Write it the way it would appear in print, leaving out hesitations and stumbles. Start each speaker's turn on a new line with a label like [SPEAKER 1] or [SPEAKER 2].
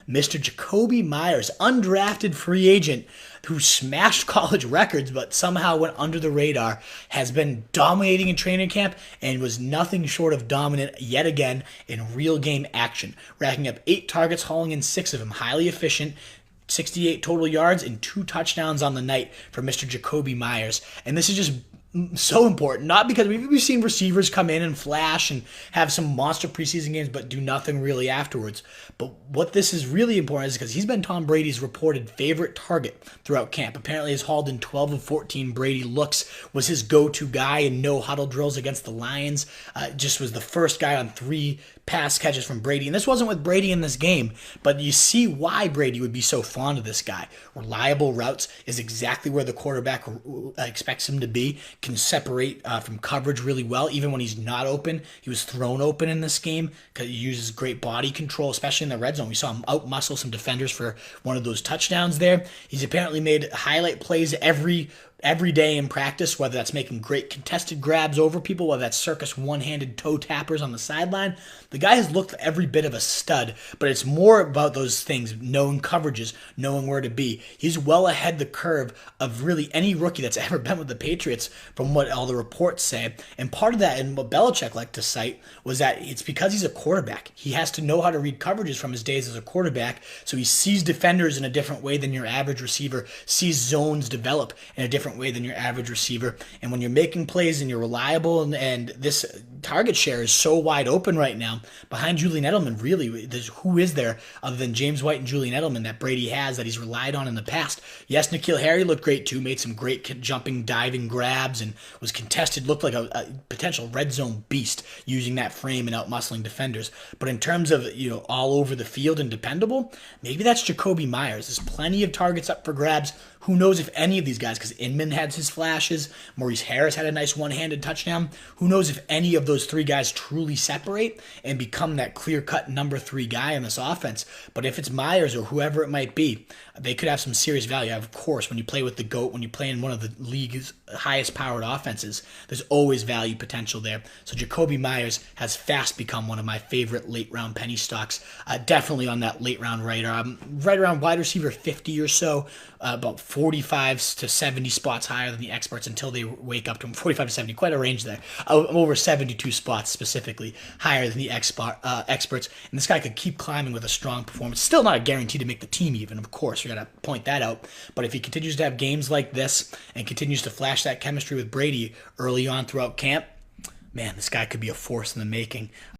[SPEAKER 1] Mr. Jakobi Meyers, undrafted free agent who smashed college records but somehow went under the radar, has been dominating in training camp and was nothing short of dominant yet again in real game action, racking up 8 targets, hauling in 6 of them, highly efficient. 68 total yards and 2 touchdowns on the night for Mr. Jakobi Meyers. And this is just so important, not because we've seen receivers come in and flash and have some monster preseason games but do nothing really afterwards. But what this is really important is because he's been Tom Brady's reported favorite target throughout camp. Apparently has hauled in 12 of 14 Brady looks, was his go-to guy in no huddle drills against the Lions, just was the first guy on 3 pass catches from Brady. And this wasn't with Brady in this game, but you see why Brady would be so fond of this guy. Reliable routes is exactly where the quarterback expects him to be. Can separate from coverage really well. Even when he's not open, he was thrown open in this game because he uses great body control, especially in the red zone. We saw him out-muscle some defenders for one of those touchdowns there. He's apparently made highlight plays every day in practice, whether that's making great contested grabs over people, whether that's circus one-handed toe tappers on the sideline. The guy has looked every bit of a stud, but it's more about those things, knowing coverages, knowing where to be. He's well ahead the curve of really any rookie that's ever been with the Patriots from what all the reports say. And part of that, and what Belichick liked to cite, was that it's because he's a quarterback. He has to know how to read coverages from his days as a quarterback, so he sees defenders in a different way than your average receiver, sees zones develop in a different way than your average receiver. And when you're making plays and you're reliable and this target share is so wide open right now behind Julian Edelman, really, who is there other than James White and Julian Edelman that Brady has that he's relied on in the past? Yes, N'Keal Harry looked great too, made some great jumping, diving grabs and was contested, looked like a potential red zone beast using that frame and out-muscling defenders. But in terms of, all over the field and dependable, maybe that's Jakobi Meyers. There's plenty of targets up for grabs. Who knows if any of these guys, because Inman had his flashes, Maurice Harris had a nice one-handed touchdown. Who knows if any of those 3 guys truly separate and become that clear-cut number 3 guy in this offense. But if it's Myers or whoever it might be, they could have some serious value. Of course, when you play with the GOAT, when you play in one of the league's highest-powered offenses, there's always value potential there. So Jakobi Meyers has fast become one of my favorite late-round penny stocks. Definitely on that late-round right around wide receiver 50 or so, about 45 to 70 spots higher than the experts until they wake up to him. 45 to 70, quite a range there. Over 72 spots specifically higher than the experts. And this guy could keep climbing with a strong performance. Still not a guarantee to make the team even, of course. We got to point that out. But if he continues to have games like this and continues to flash that chemistry with Brady early on throughout camp, man, this guy could be a force in the making.